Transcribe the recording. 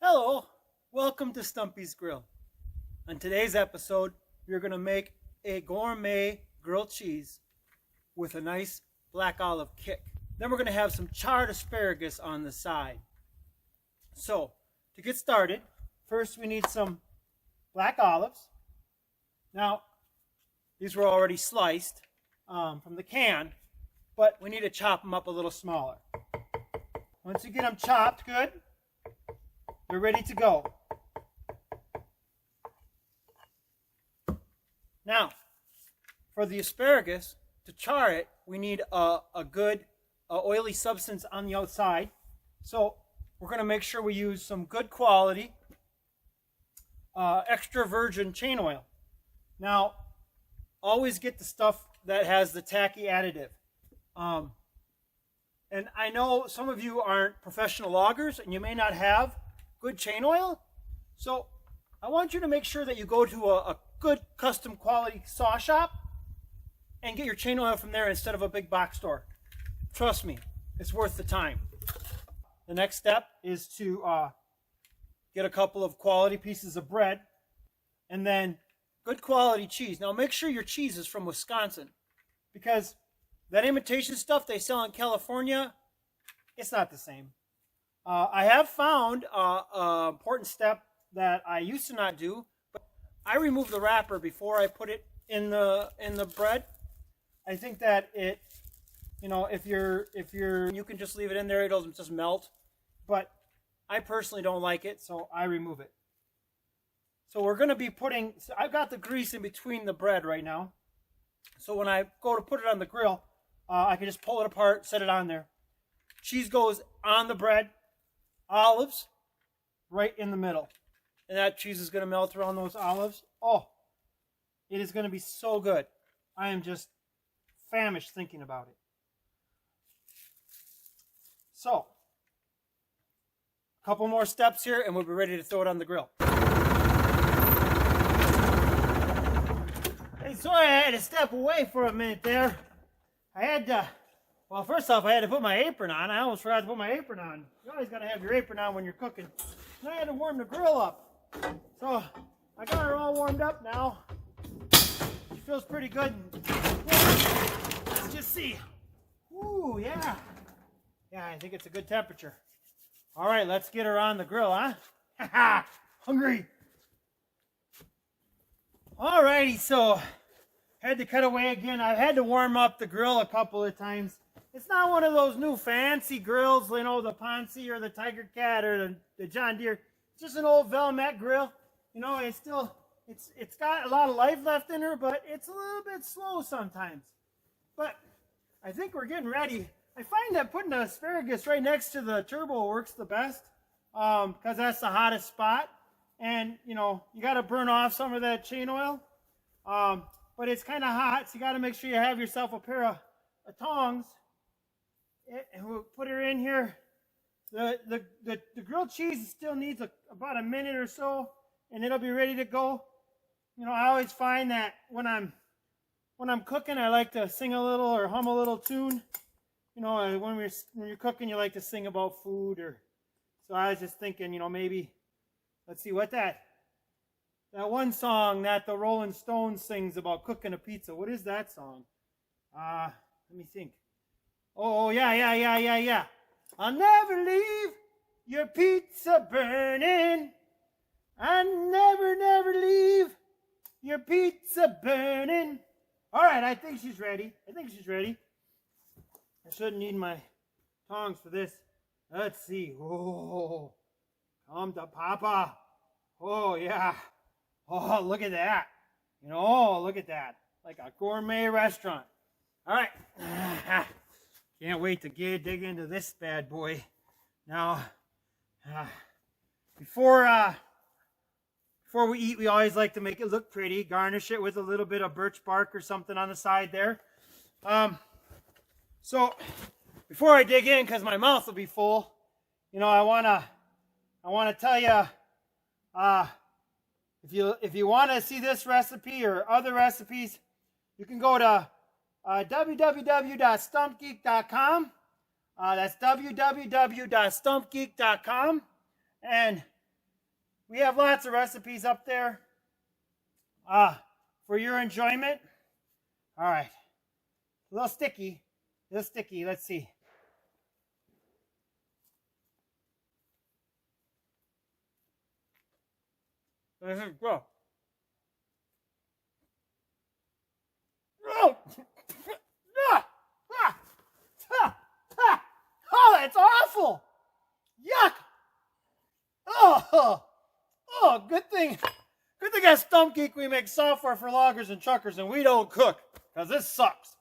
Hello, welcome to Stumpy's Grill. On today's episode, we're going to make a gourmet grilled cheese with a nice black olive kick. Then we're going to have some charred asparagus on the side. So, to get started, first we need some black olives. Now, these were already sliced from the can, but we need to chop them up a little smaller. Once you get them chopped good, they're ready to go. Now, for the asparagus, to char it, we need a good oily substance on the outside. So we're going to make sure we use some good quality extra virgin chain oil. Now, always get the stuff that has the tacky additive. And I know some of you aren't professional loggers and you may not have good chain oil. So I want you to make sure that you go to a good custom quality saw shop and get your chain oil from there instead of a big box store. Trust me, it's worth the time. The next step is to get a couple of quality pieces of bread and then good quality cheese. Now make sure your cheese is from Wisconsin, because that imitation stuff they sell in California, it's not the same. I have found an important step that I used to not do, but I remove the wrapper before I put it in the bread. I think that it, if you can just leave it in there, it doesn't just melt. But I personally don't like it, so I remove it. So we're going to be I've got the grease in between the bread right now. So when I go to put it on the grill, I can just pull it apart, set it on there. Cheese goes on the bread. Olives right in the middle. And that cheese is going to melt around those olives. Oh, it is going to be so good. I am just famished thinking about it. So, a couple more steps here and we'll be ready to throw it on the grill. Hey, sorry I had to step away for a minute there. I had to... Well, first off, I had to put my apron on. I almost forgot to put my apron on. You always got to have your apron on when you're cooking. And I had to warm the grill up. So, I got her all warmed up now. She feels pretty good. Let's just see. Ooh, yeah. Yeah, I think it's a good temperature. All right, let's get her on the grill, huh? Ha-ha! Hungry. All righty, so had to cut away again. I've had to warm up the grill a couple of times. It's not one of those new fancy grills, the Ponce or the Tiger Cat or the John Deere. It's just an old Velmet grill. It's got a lot of life left in her, but it's a little bit slow sometimes. But I think we're getting ready. I find that putting the asparagus right next to the turbo works the best, because that's the hottest spot. And, you got to burn off some of that chain oil. But it's kind of hot, so you got to make sure you have yourself a pair of tongs. And we'll put her in here. The grilled cheese still needs about a minute or so, and it'll be ready to go. I always find that when I'm cooking, I like to sing a little or hum a little tune. When you're cooking, you like to sing about food, so I was just thinking, maybe let's see what that one song that the Rolling Stones sings about cooking a pizza. What is that song? Let me think. Oh, yeah. I'll never leave your pizza burning. I never leave your pizza burning. All right, I think she's ready. I shouldn't need my tongs for this. Let's see. Oh, come to Papa. Oh, yeah. Oh, look at that. Look at that. Like a gourmet restaurant. All right. Can't wait to dig into this bad boy. Now, before we eat, we always like to make it look pretty. Garnish it with a little bit of birch bark or something on the side there. So, before I dig in, because my mouth will be full, I wanna tell you, if you want to see this recipe or other recipes, you can go to www.stumpgeek.com. That's www.stumpgeek.com. And We have lots of recipes up there for your enjoyment. All right. A little sticky. Let's see. This is gross. Oh! Oh, that's awful! Yuck! Oh, good thing. Good thing at Stump Geek we make software for loggers and truckers, and we don't cook, because this sucks.